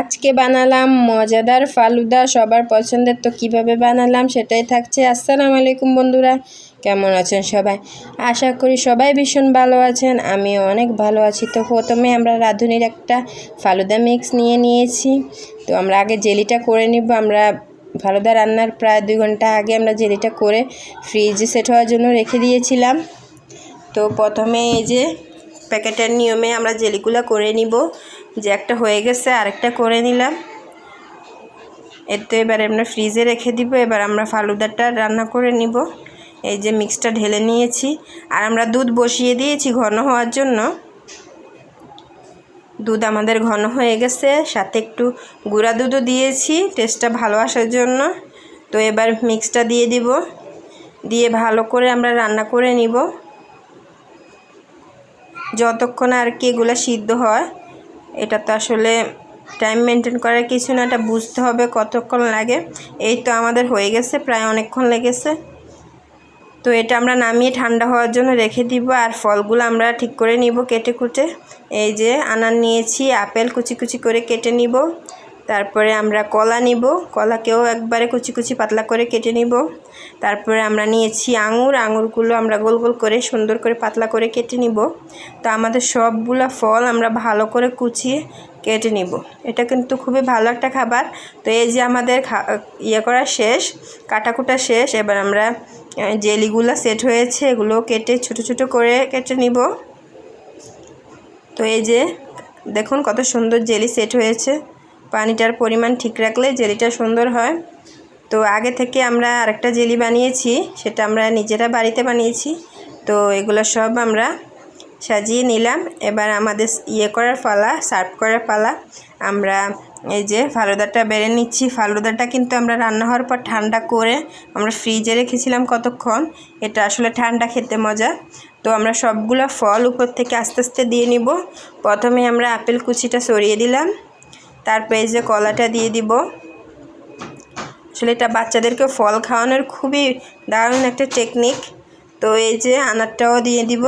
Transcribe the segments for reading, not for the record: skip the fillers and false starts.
আজকে বানালাম মজাদার ফালুদা। সবার পছন্দের, তো কিভাবে বানালাম সেটাই থাকছে। আসসালামু আলাইকুম বন্ধুরা, কেমন আছেন সবাই? আশা করি সবাই ভীষণ ভালো আছেন, আমিও অনেক ভালো আছি। তো প্রথমে আমরা রাঁধুনির একটা ফালুদা মিক্স নিয়েছি। তো আমরা আগে জেলিটা করে নিব। আমরা ফালুদা রান্নার প্রায় 2 ঘন্টা আগে আমরা জেলিটা করে ফ্রিজে সেট হওয়ার জন্য রেখে দিয়েছিলাম। তো প্রথমে এই যে প্যাকেটের নিয়মে আমরা জেলিগুলো করে নিব। যে একটা হয়ে গেছে, আরেকটা করে নিলাম। এতে এবার আমরা ফ্রিজে রেখে দিব। এবার আমরা ফালুদাটা রান্না করে নিব। এই যে মিক্সটা ঢেলে নিয়েছি, আর আমরা দুধ বসিয়ে দিয়েছি ঘন হওয়ার জন্য। দুধ আমাদের ঘন হয়ে গেছে, সাথে একটু গুঁড়া দুধও দিয়েছি টেস্টটা ভালো আসার জন্য। তো এবার মিক্সটা দিয়ে দিব, দিয়ে ভালো করে আমরা রান্না করে নিব যতক্ষণ আর কি এগুলো সিদ্ধ হয়। এটা তো আসলে টাইম মেনটেন করার কিছু না, এটা বুঝতে হবে কতক্ষণ লাগে। এই তো আমাদের হয়ে গেছে, প্রায় অনেকক্ষণ লেগেছে। তো এটা আমরা নামিয়ে ঠান্ডা হওয়ার জন্য রেখে দিব। আর ফলগুলো আমরা ঠিক করে নিব কেটে কুটে। এই যে আনার নিয়েছি, আপেল কুচি কুচি করে কেটে নিব। তারপরে আমরা কলা নিব, কলাকেও একবারে কুচি কুচি পাতলা করে কেটে নিব। তারপরে আমরা নিয়েছি আঙুর, আঙুরগুলো আমরা গোল গোল করে সুন্দর করে পাতলা করে কেটে নিব। তো আমাদের সবগুলো ফল আমরা ভালো করে কুচিয়ে কেটে নিব। এটা কিন্তু খুবই ভালো একটা খাবার। তো এই যে আমাদের করা শেষ, কাটাকুটা শেষ। এবার আমরা জেলিগুলো সেট হয়েছে, এগুলো কেটে ছোট ছোট করে কেটে নিব। তো এই যে দেখুন কত সুন্দর জেলি সেট হয়েছে। পানিটার পরিমাণ ঠিক রাখলে জেলিটা সুন্দর হয়। তো আগে থেকে আমরা আরেকটা জেলি বানিয়েছি, সেটা আমরা নিজেরা বাড়িতে বানিয়েছি। তো এগুলো সব আমরা সাজিয়ে নিলাম। এবার আমাদের করার পালা, সার্ভ করার পালা। আমরা এই যে ফালুদাটা বেড়ে নিচ্ছি। ফালুদাটা কিন্তু আমরা রান্না হওয়ার পর ঠান্ডা করে আমরা ফ্রিজে রেখেছিলাম কতক্ষণ। এটা আসলে ঠান্ডা খেতে মজা। তো আমরা সবগুলো ফল উপর থেকে আস্তে আস্তে দিয়ে নিব। প্রথমে আমরা আপেল কুচিটা সরিয়ে দিলাম, তারপরে এই যে কলাটা দিয়ে দিব। আসলে এটা বাচ্চাদেরকে ফল খাওয়ানোর খুবই দারুণ একটা টেকনিক। তো এই যে আনারটাও দিয়ে দিব,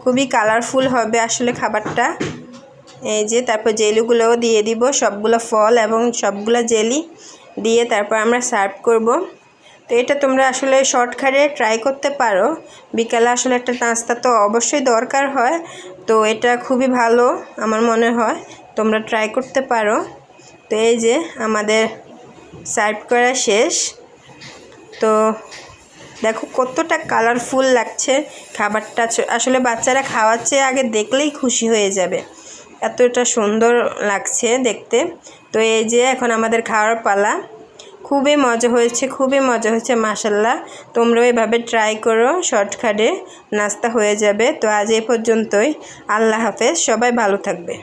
খুবই কালারফুল হবে আসলে খাবারটা। এই যে তারপর জেলিগুলোও দিয়ে দিব, সবগুলো ফল এবং সবগুলো জেলি দিয়ে তারপর আমরা সার্ভ করব। তো এটা তোমরা আসলে শর্টকাটে ট্রাই করতে পারো। বিকালে আসলে একটা নাস্তা তো অবশ্যই দরকার হয়, তো এটা খুবই ভালো আমার মনে হয়, তোমরা ট্রাই করতে পারো। তো এই যে আমাদের সার্ভ করা শেষ। তো দেখো কতটা কালারফুল লাগছে খাবারটা। আসলে বাচ্চারা খাওয়াচ্ছে আগে দেখলেই খুশি হয়ে যাবে, এতটা সুন্দর লাগছে দেখতে। তো এই যে এখন আমাদের খাওয়ার পালা। খুবই মজা হয়েছে, খুবই মজা হয়েছে মাশাআল্লাহ। তোমরাও এভাবে ট্রাই করো, শর্টকাটে নাস্তা হয়ে যাবে। তো আজ এই পর্যন্তই, আল্লাহ হাফেজ, সবাই ভালো থাকবে।